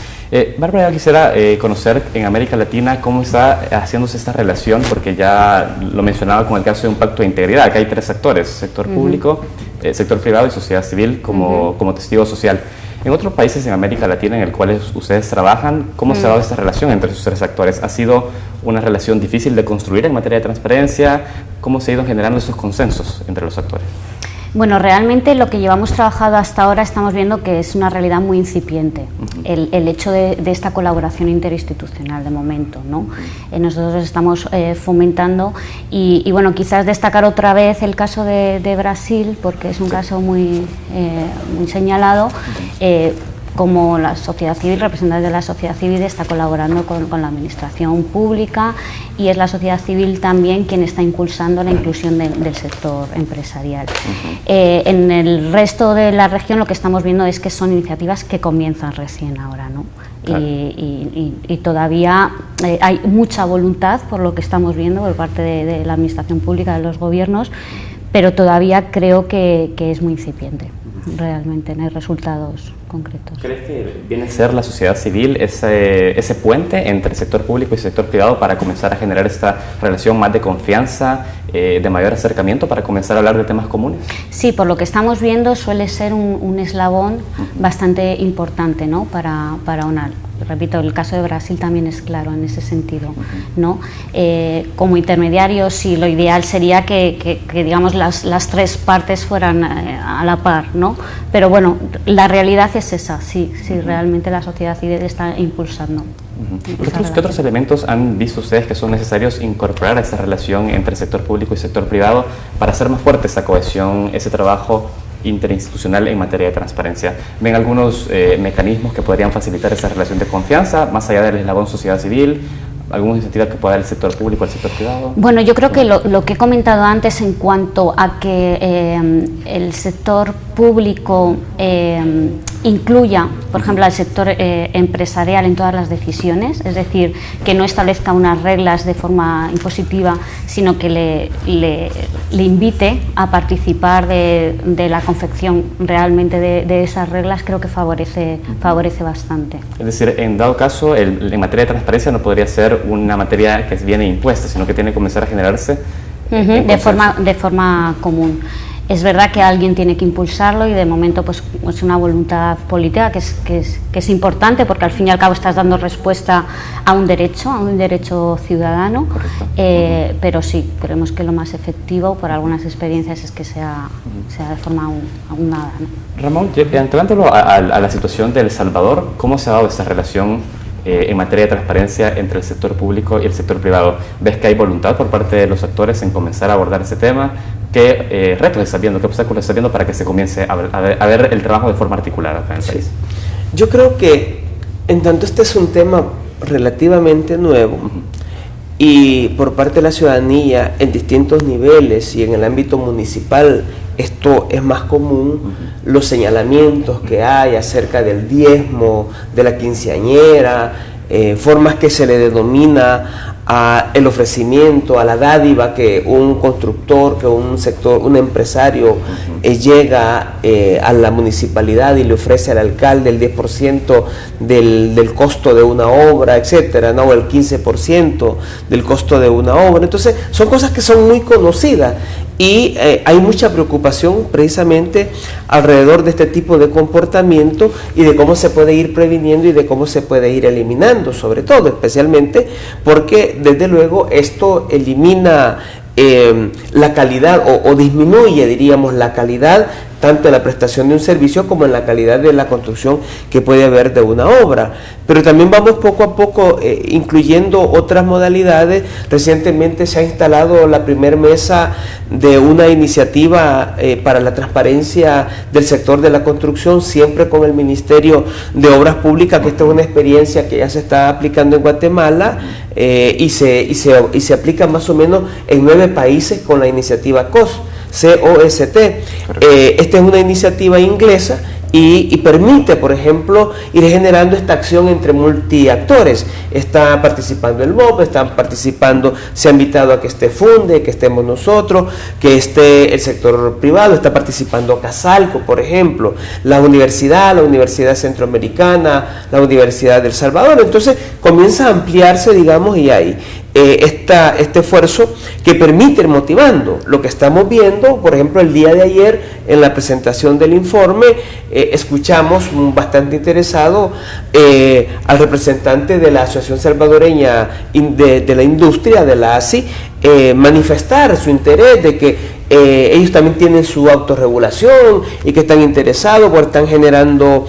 [SPEAKER 1] Bárbara, yo quisiera conocer en América Latina cómo está haciéndose esta relación, porque ya lo mencionaba con el caso de un pacto de integridad. Acá hay tres sectores: sector público, sector privado y sociedad civil como testigo social. En otros países en América Latina en el cuales ustedes trabajan, ¿cómo se ha dado esta relación entre esos tres actores? ¿Ha sido una relación difícil de construir en materia de transparencia? ¿Cómo se ha ido generando esos consensos entre los actores?
[SPEAKER 4] Bueno, realmente lo que llevamos trabajado hasta ahora estamos viendo que es una realidad muy incipiente, el hecho de esta colaboración interinstitucional de momento, ¿no? Nosotros estamos fomentando y bueno, quizás destacar otra vez el caso de Brasil, porque es un caso muy señalado. Como la sociedad civil, representantes de la sociedad civil está colaborando con la administración pública, y es la sociedad civil también quien está impulsando la inclusión del sector empresarial. En el resto de la región lo que estamos viendo es que son iniciativas que comienzan recién ahora, ¿no? Claro. Y todavía hay mucha voluntad, por lo que estamos viendo, por parte de la administración pública, de los gobiernos, pero todavía creo que es muy incipiente. Realmente no hay resultados concretos.
[SPEAKER 1] ¿Crees que viene a ser la sociedad civil ese puente entre el sector público y el sector privado para comenzar a generar esta relación más de confianza, de mayor acercamiento, para comenzar a hablar de temas comunes? Sí, por lo que estamos viendo suele ser un eslabón bastante importante, ¿no? para una... Repito, el caso de Brasil también es claro en ese sentido, ¿no? Como intermediarios, sí, lo ideal sería que digamos, las tres partes fueran a la par, ¿no? Pero bueno, la realidad es esa, sí, realmente la sociedad civil está impulsando. ¿Qué otros elementos han visto ustedes que son necesarios incorporar a esta relación entre el sector público y el sector privado para hacer más fuerte esa cohesión, ese trabajo interinstitucional en materia de transparencia? ¿Ven algunos mecanismos que podrían facilitar esa relación de confianza, más allá del eslabón sociedad civil? ¿Alguna iniciativa que pueda dar el sector público al sector privado? Bueno, yo creo que lo que he comentado antes en cuanto a que el sector público incluya, por ejemplo, al sector empresarial en todas las decisiones, es decir, que no establezca unas reglas de forma impositiva, sino que le invite a participar de la confección realmente de esas reglas, creo que favorece bastante. Es decir, en dado caso, en materia de transparencia no podría ser una materia que viene impuesta, sino que tiene que comenzar a generarse de forma común. Es verdad que alguien tiene que impulsarlo, y de momento pues es una voluntad política que es importante, porque al fin y al cabo estás dando respuesta a un derecho ciudadano, pero sí, creemos que lo más efectivo por algunas experiencias es que sea de forma aunada, ¿no? Ramón, llevándolo a la situación de El Salvador, ¿cómo se ha dado esta relación en materia de transparencia entre el sector público y el sector privado? ¿Ves que hay voluntad por parte de los actores en comenzar a abordar ese tema? ¿Qué retos estás viendo, qué obstáculos estás viendo para que se comience a ver el trabajo de forma articulada acá en el país?
[SPEAKER 3] Yo creo que, en tanto este es un tema relativamente nuevo, y por parte de la ciudadanía en distintos niveles y en el ámbito municipal esto es más común, los señalamientos que hay acerca del diezmo, de la quinceañera, formas que se le denomina el ofrecimiento, a la dádiva que un constructor, que un empresario llega a la municipalidad y le ofrece al alcalde el 10% del costo de una obra, etcétera, ¿no? O el 15% del costo de una obra. Entonces, son cosas que son muy conocidas y hay mucha preocupación precisamente alrededor de este tipo de comportamiento y de cómo se puede ir previniendo y de cómo se puede ir eliminando, sobre todo, especialmente porque desde luego esto elimina la calidad o disminuye, diríamos, la calidad tanto en la prestación de un servicio como en la calidad de la construcción que puede haber de una obra. Pero también vamos poco a poco incluyendo otras modalidades. Recientemente se ha instalado la primera mesa de una iniciativa para la transparencia del sector de la construcción, siempre con el Ministerio de Obras Públicas, que esta es una experiencia que ya se está aplicando en Guatemala y se aplica más o menos en 9 países con la iniciativa COST. Esta es una iniciativa inglesa y permite, por ejemplo, ir generando esta acción entre multiactores. Está participando el MOB, están participando, se ha invitado a que esté Funde, que estemos nosotros, que esté el sector privado, está participando Casalco, por ejemplo, la Universidad Centroamericana, la Universidad del Salvador. Entonces comienza a ampliarse, digamos, y hay este esfuerzo que permite ir motivando. Lo que estamos viendo, por ejemplo, el día de ayer en la presentación del informe, escuchamos bastante interesado al representante de la Asociación Salvadoreña de la Industria, de la ASI, manifestar su interés de que ellos también tienen su autorregulación y que están interesados porque están generando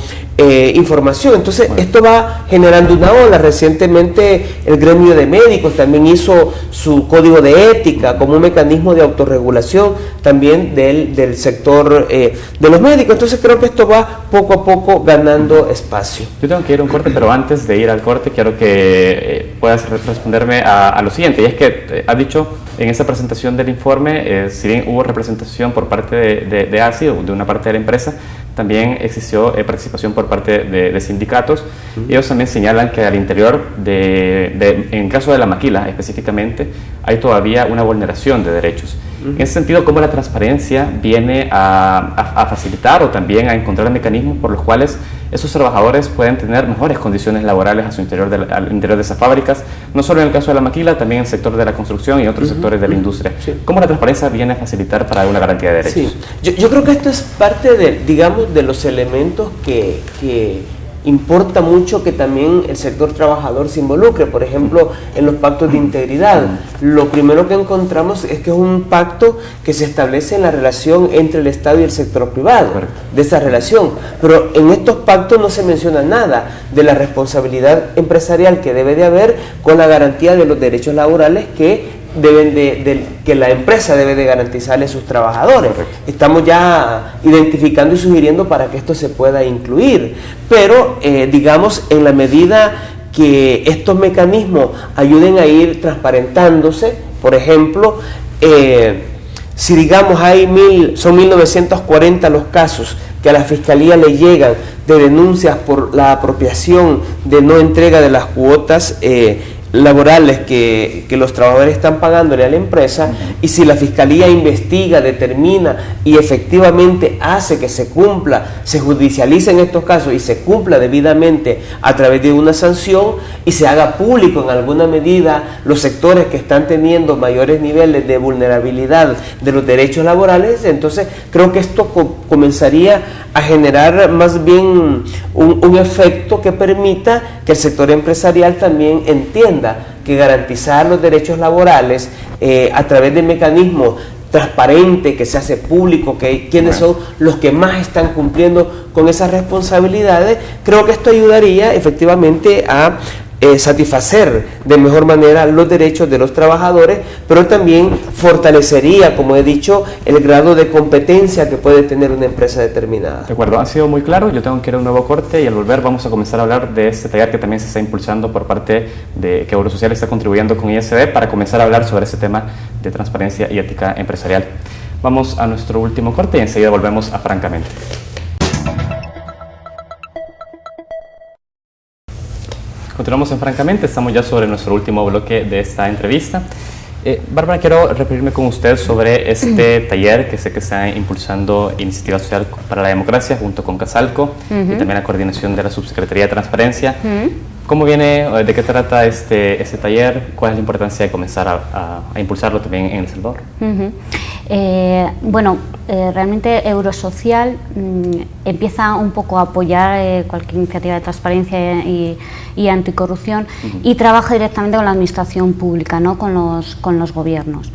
[SPEAKER 3] información. Entonces, esto va generando una ola. Recientemente el gremio de médicos también hizo su código de ética como un mecanismo de autorregulación también del sector de los médicos. Entonces, creo que esto va poco a poco ganando espacio.
[SPEAKER 1] Yo tengo que ir a un corte, pero antes de ir al corte quiero que puedas responderme a lo siguiente, y es que has dicho en esa presentación del informe, si bien hubo representación por parte de ASI o de una parte de la empresa, también existió participación por parte de sindicatos. Ellos también señalan que al interior, en el caso de la maquila específicamente, hay todavía una vulneración de derechos. En ese sentido, ¿cómo la transparencia viene a facilitar o también a encontrar mecanismos por los cuales esos trabajadores pueden tener mejores condiciones laborales al interior de esas fábricas, no solo en el caso de la maquila, también en el sector de la construcción y otros sectores de la industria? Sí. ¿Cómo la transparencia viene a facilitar para una garantía de derechos?
[SPEAKER 3] Sí. Yo creo que esto es parte de los elementos que importa mucho que también el sector trabajador se involucre. Por ejemplo, en los pactos de integridad, lo primero que encontramos es que es un pacto que se establece en la relación entre el Estado y el sector privado, de esa relación, pero en estos pactos no se menciona nada de la responsabilidad empresarial que debe de haber con la garantía de los derechos laborales que que la empresa debe de garantizarle a sus trabajadores. Estamos ya identificando y sugiriendo para que esto se pueda incluir, pero digamos, en la medida que estos mecanismos ayuden a ir transparentándose, por ejemplo, si digamos son 1940 los casos que a la Fiscalía le llegan de denuncias por la apropiación de no entrega de las cuotas laborales que los trabajadores están pagándole a la empresa, y si la Fiscalía investiga, determina y efectivamente hace que se cumpla, se judicialice en estos casos y se cumpla debidamente a través de una sanción y se haga público en alguna medida los sectores que están teniendo mayores niveles de vulnerabilidad de los derechos laborales, entonces creo que esto comenzaría a generar más bien un efecto que permita que el sector empresarial también entienda que garantizar los derechos laborales a través de mecanismos transparentes, que se hace público, quiénes son los que más están cumpliendo con esas responsabilidades, creo que esto ayudaría efectivamente a satisfacer de mejor manera los derechos de los trabajadores, pero también fortalecería, como he dicho, el grado de competencia que puede tener una empresa determinada.
[SPEAKER 1] De acuerdo, ha sido muy claro. Yo tengo que ir a un nuevo corte y al volver vamos a comenzar a hablar de este taller que también se está impulsando por parte de que Eurosocial está contribuyendo con ISD para comenzar a hablar sobre ese tema de transparencia y ética empresarial. Vamos a nuestro último corte y enseguida volvemos a Francamente. Continuamos en Francamente, estamos ya sobre nuestro último bloque de esta entrevista Bárbara, quiero referirme con usted sobre este taller que sé que está impulsando Iniciativa Social para la Democracia junto con Casalco y también la coordinación de la Subsecretaría de Transparencia. ¿Cómo viene, de qué trata este taller? ¿Cuál es la importancia de comenzar a impulsarlo también en El Salvador?
[SPEAKER 4] Realmente Eurosocial empieza un poco a apoyar cualquier iniciativa de transparencia y anticorrupción y trabaja directamente con la administración pública, ¿no? con los gobiernos.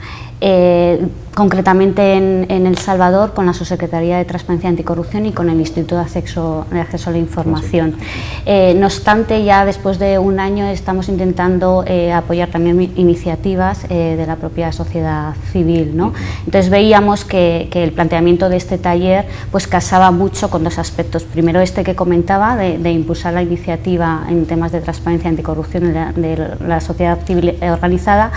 [SPEAKER 4] Concretamente en El Salvador con la Subsecretaría de Transparencia y Anticorrupción y con el Instituto de Acceso a la Información. No obstante, ya después de un año estamos intentando apoyar también iniciativas de la propia sociedad civil, ¿no? Entonces veíamos que el planteamiento de este taller pues casaba mucho con dos aspectos. Primero este que comentaba de impulsar la iniciativa en temas de transparencia y anticorrupción de la sociedad civil organizada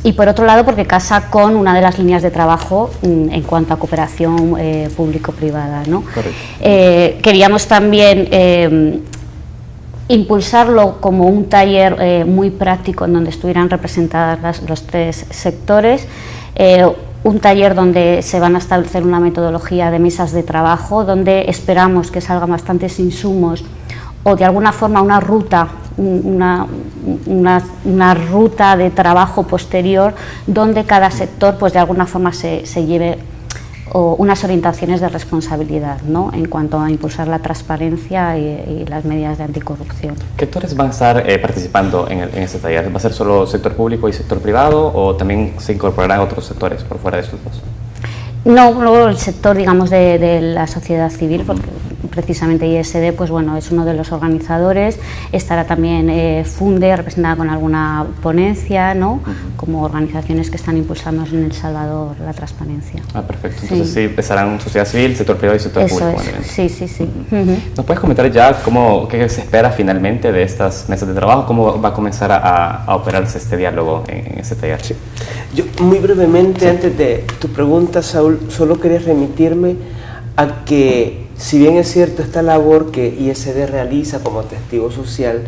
[SPEAKER 4] y por otro lado porque casa con una de las líneas de trabajo en cuanto a cooperación público-privada, ¿no? Queríamos también impulsarlo como un taller muy práctico en donde estuvieran representadas los tres sectores, un taller donde se van a establecer una metodología de mesas de trabajo, donde esperamos que salgan bastantes insumos o de alguna forma una ruta de trabajo posterior donde cada sector pues de alguna forma se lleve unas orientaciones de responsabilidad, ¿no? En cuanto a impulsar la transparencia y las medidas de anticorrupción.
[SPEAKER 1] ¿Qué actores van a estar participando en este taller? ¿Va a ser solo sector público y sector privado o también se incorporarán otros sectores por fuera de estos dos?
[SPEAKER 4] No, el sector, digamos, de la sociedad civil, porque precisamente ISD, pues bueno, es uno de los organizadores. Estará también Funde, representada con alguna ponencia, ¿no? Como organizaciones que están impulsando en El Salvador la transparencia.
[SPEAKER 1] Ah, perfecto. Entonces sí estarán sociedad civil, sector privado y sector público.
[SPEAKER 4] Sí.
[SPEAKER 1] ¿Nos puedes comentar ya qué se espera finalmente de estas mesas de trabajo? ¿Cómo va a comenzar a operarse este diálogo en este taller?
[SPEAKER 3] Sí. Yo, muy brevemente, antes de tu pregunta, Saúl, solo quería remitirme a que, si bien es cierto esta labor que ISD realiza como testigo social,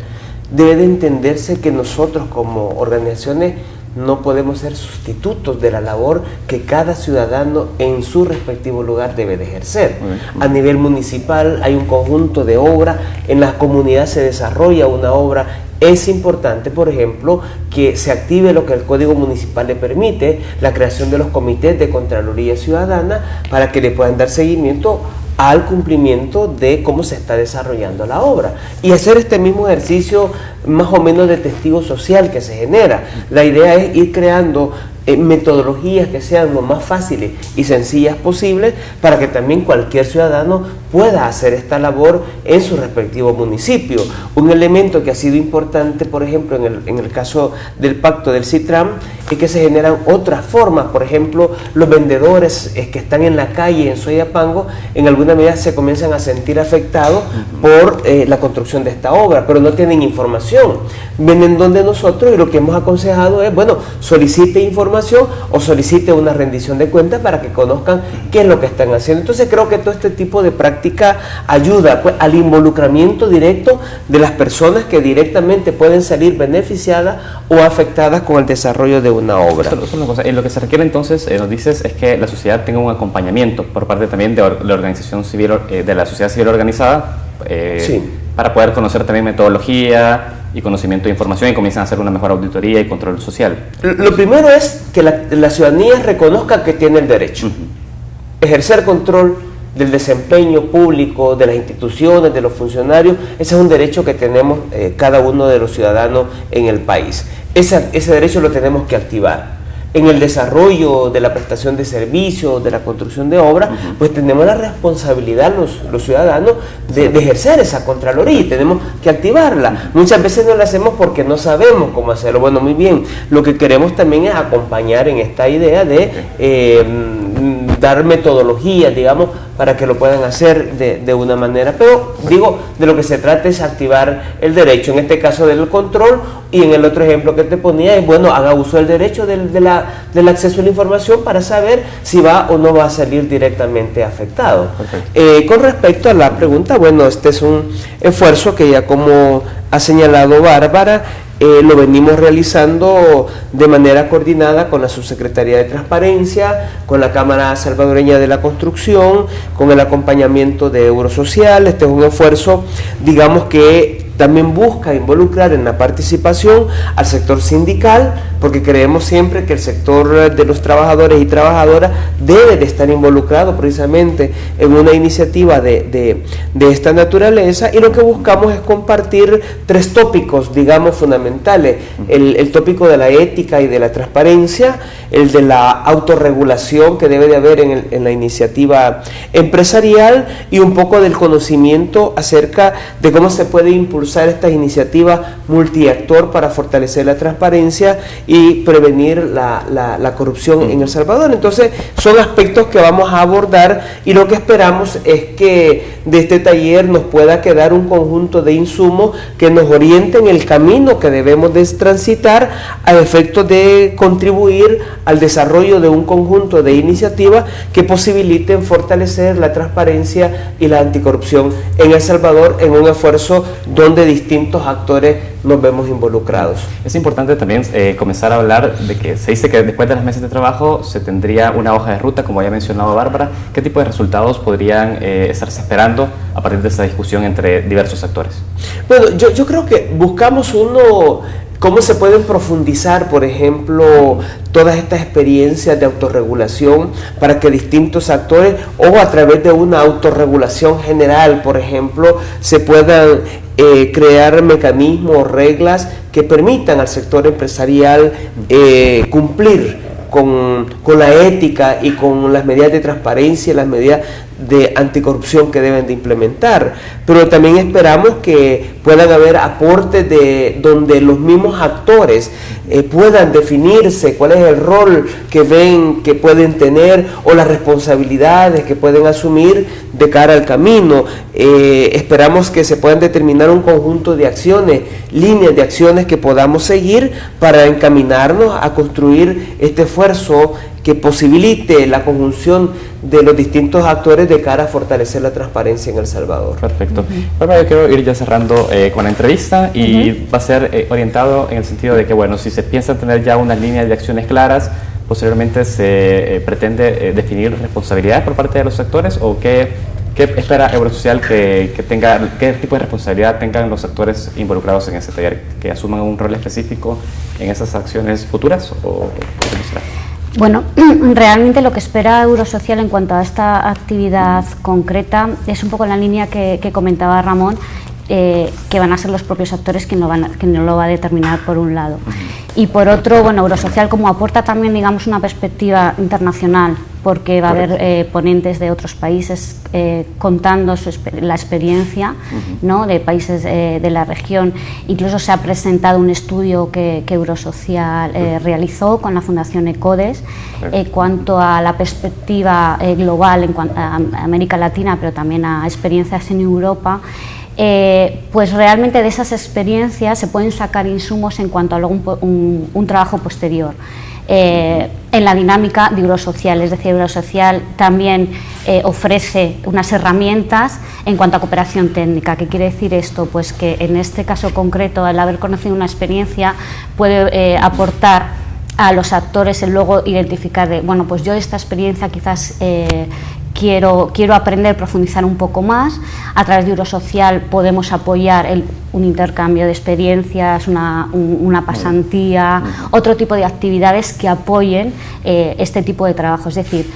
[SPEAKER 3] debe de entenderse que nosotros como organizaciones no podemos ser sustitutos de la labor que cada ciudadano en su respectivo lugar debe de ejercer. A nivel municipal hay un conjunto de obras, en la comunidad se desarrolla una obra. Es importante, por ejemplo, que se active lo que el Código Municipal le permite, la creación de los comités de Contraloría Ciudadana, para que le puedan dar seguimiento al cumplimiento de cómo se está desarrollando la obra y hacer este mismo ejercicio más o menos de testigo social que se genera. La idea es ir creando metodologías que sean lo más fáciles y sencillas posibles para que también cualquier ciudadano pueda hacer esta labor en su respectivo municipio. Un elemento que ha sido importante, por ejemplo, en el caso del pacto del CITRAM, es que se generan otras formas. Por ejemplo, los vendedores que están en la calle en Soyapango, en alguna medida se comienzan a sentir afectados por la construcción de esta obra, pero no tienen información. Vienen donde nosotros y lo que hemos aconsejado es, bueno, solicite información o solicite una rendición de cuentas para que conozcan qué es lo que están haciendo. Entonces creo que todo este tipo de práctica ayuda pues al involucramiento directo de las personas que directamente pueden salir beneficiadas o afectadas con el desarrollo de una obra.
[SPEAKER 1] Lo que se requiere entonces, nos dices, es que la sociedad tenga un acompañamiento por parte también de la organización civil, de la sociedad civil organizada, para poder conocer también metodología y conocimiento de información y comiencen a hacer una mejor auditoría y control social.
[SPEAKER 3] Lo primero es que la ciudadanía reconozca que tiene el derecho. Ejercer control del desempeño público, de las instituciones, de los funcionarios, ese es un derecho que tenemos cada uno de los ciudadanos en el país. Ese derecho lo tenemos que activar. En el desarrollo de la prestación de servicios, de la construcción de obras, pues tenemos la responsabilidad los ciudadanos de ejercer esa Contraloría y tenemos que activarla. Muchas veces no la hacemos porque no sabemos cómo hacerlo. Bueno, muy bien, lo que queremos también es acompañar en esta idea de dar metodologías, digamos, para que lo puedan hacer de una manera. Pero digo, de lo que se trata es activar el derecho, en este caso del control, y en el otro ejemplo que te ponía es, bueno, haga uso del derecho del acceso a la información para saber si va o no va a salir directamente afectado. Con respecto a la pregunta, bueno, este es un esfuerzo que ya como ha señalado Bárbara, lo venimos realizando de manera coordinada con la Subsecretaría de Transparencia, con la Cámara Salvadoreña de la Construcción, con el acompañamiento de Eurosocial. Este es un esfuerzo, digamos, que también busca involucrar en la participación al sector sindical, porque creemos siempre que el sector de los trabajadores y trabajadoras debe de estar involucrado precisamente en una iniciativa de esta naturaleza, y lo que buscamos es compartir 3 tópicos, digamos, fundamentales: el tópico de la ética y de la transparencia, el de la autorregulación que debe de haber en la iniciativa empresarial, y un poco del conocimiento acerca de cómo se puede impulsar estas iniciativas multiactor para fortalecer la transparencia y prevenir la corrupción en El Salvador. Entonces son aspectos que vamos a abordar, y lo que esperamos es que de este taller nos pueda quedar un conjunto de insumos que nos orienten el camino que debemos de transitar a efectos de contribuir al desarrollo de un conjunto de iniciativas que posibiliten fortalecer la transparencia y la anticorrupción en El Salvador, en un esfuerzo donde distintos actores nos vemos involucrados.
[SPEAKER 1] Es importante también comenzar a hablar de que se dice que después de los meses de trabajo se tendría una hoja de ruta, como ya ha mencionado Bárbara. ¿Qué tipo de resultados podrían estarse esperando a partir de esta discusión entre diversos actores?
[SPEAKER 3] Bueno, yo creo que buscamos cómo se pueden profundizar, por ejemplo, todas estas experiencias de autorregulación para que distintos actores, o a través de una autorregulación general, por ejemplo, se puedan crear mecanismos, reglas que permitan al sector empresarial cumplir con la ética y con las medidas de transparencia y las medidas de anticorrupción que deben de implementar. Pero también esperamos que puedan haber aportes de donde los mismos actores puedan definirse cuál es el rol que ven que pueden tener, o las responsabilidades que pueden asumir de cara al camino. Esperamos que se puedan determinar un conjunto de acciones, líneas de acciones que podamos seguir para encaminarnos a construir este esfuerzo que posibilite la conjunción de los distintos actores de cara a fortalecer la transparencia en El Salvador.
[SPEAKER 1] Perfecto. Bueno, yo quiero ir ya cerrando con la entrevista, y va a ser orientado en el sentido de que, bueno, si se piensa tener ya unas líneas de acciones claras, posteriormente se pretende definir responsabilidades por parte de los actores, o qué espera Eurosocial que tenga, qué tipo de responsabilidad tengan los actores involucrados en ese taller, que asuman un rol específico en esas acciones futuras, o qué será?
[SPEAKER 4] Bueno, realmente lo que espera Eurosocial en cuanto a esta actividad concreta es un poco en la línea que comentaba Ramón, que van a ser los propios actores quien lo va a determinar, por un lado. Y por otro, bueno, Eurosocial como aporta también, digamos, una perspectiva internacional, porque va a haber ponentes de otros países contando la experiencia, ¿no?, de países de la región. Incluso se ha presentado un estudio que Eurosocial realizó con la Fundación ECODES en cuanto a la perspectiva global en cuanto a América Latina, pero también a experiencias en Europa. Pues realmente de esas experiencias se pueden sacar insumos en cuanto a luego un trabajo posterior. En la dinámica de Eurosocial, es decir, Eurosocial también ofrece unas herramientas en cuanto a cooperación técnica. ¿Qué quiere decir esto? Pues que en este caso concreto, al haber conocido una experiencia, puede aportar a los actores el luego identificar de, bueno, pues yo esta experiencia quizás quiero aprender, profundizar un poco más. A través de Eurosocial podemos apoyar un intercambio de experiencias, una pasantía, otro tipo de actividades que apoyen este tipo de trabajo. Es decir,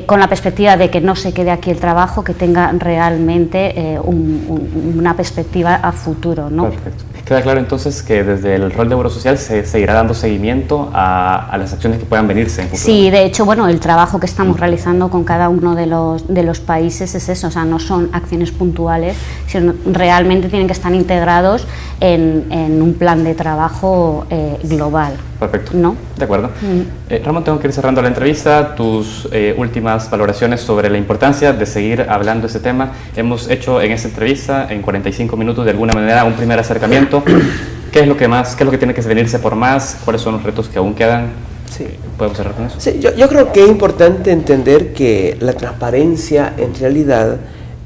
[SPEAKER 4] con la perspectiva de que no se quede aquí el trabajo, que tenga realmente una perspectiva a futuro, ¿no?
[SPEAKER 1] Perfecto. Queda claro entonces que desde el rol de Eurosocial se seguirá dando seguimiento a las acciones que puedan venirse en futuro.
[SPEAKER 4] Sí, de hecho, bueno, el trabajo que estamos realizando con cada uno de los países es eso, o sea, no son acciones puntuales, sino realmente tienen que estar integrados en un plan de trabajo global.
[SPEAKER 1] Perfecto,
[SPEAKER 4] ¿no?
[SPEAKER 1] De acuerdo. Ramón, tengo que ir cerrando la entrevista. Tus últimas valoraciones sobre la importancia de seguir hablando de este tema. Hemos hecho en esta entrevista, en 45 minutos, de alguna manera, un primer acercamiento. ¿Qué es lo que tiene que venirse por más? ¿Cuáles son los retos que aún quedan?
[SPEAKER 3] Sí.
[SPEAKER 1] ¿Podemos cerrar con eso?
[SPEAKER 3] Sí, yo creo que es importante entender que la transparencia, en realidad,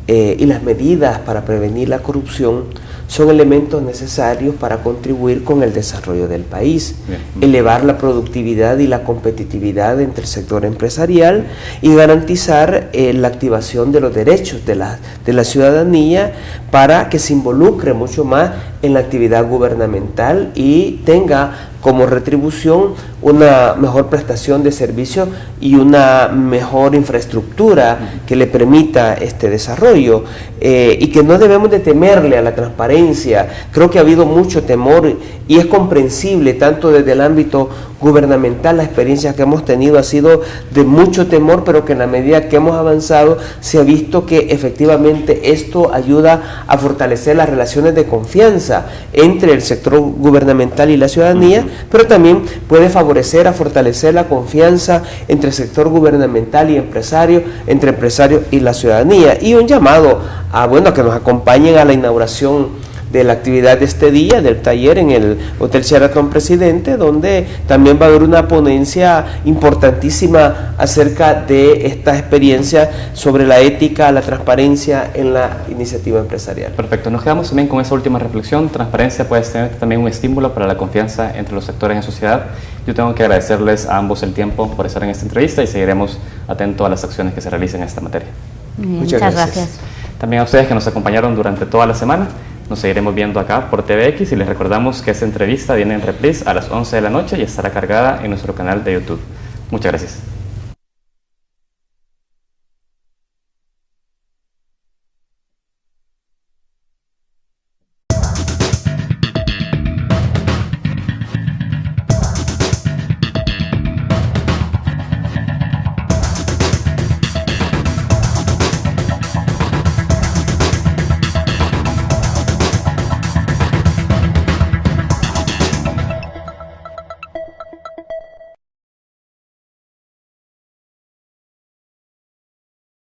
[SPEAKER 3] y las medidas para prevenir la corrupción son elementos necesarios para contribuir con el desarrollo del país, elevar la productividad y la competitividad entre el sector empresarial y garantizar la activación de los derechos de la ciudadanía para que se involucre mucho más en la actividad gubernamental y tenga como retribución una mejor prestación de servicio y una mejor infraestructura que le permita este desarrollo, y que no debemos de temerle a la transparencia. Creo que ha habido mucho temor y es comprensible, tanto desde el ámbito gubernamental, la experiencia que hemos tenido ha sido de mucho temor, pero que en la medida que hemos avanzado se ha visto que efectivamente esto ayuda a fortalecer las relaciones de confianza entre el sector gubernamental y la ciudadanía, pero también puede favorecer a fortalecer la confianza entre el sector gubernamental y empresario, entre empresarios y la ciudadanía. Y un llamado a que nos acompañen a la inauguración de la actividad de este día, del taller en el Hotel Sheraton Presidente, donde también va a haber una ponencia importantísima acerca de esta experiencia sobre la ética, la transparencia en la iniciativa empresarial.
[SPEAKER 1] Perfecto, nos quedamos también con esa última reflexión. Transparencia puede ser también un estímulo para la confianza entre los sectores en sociedad. Yo tengo que agradecerles a ambos el tiempo por estar en esta entrevista y seguiremos atentos a las acciones que se realicen en esta materia.
[SPEAKER 4] Muchas gracias.
[SPEAKER 1] También a ustedes que nos acompañaron durante toda la semana. Nos seguiremos viendo acá por TVX y les recordamos que esta entrevista viene en reprise a las 11 de la noche y estará cargada en nuestro canal de YouTube. Muchas gracias.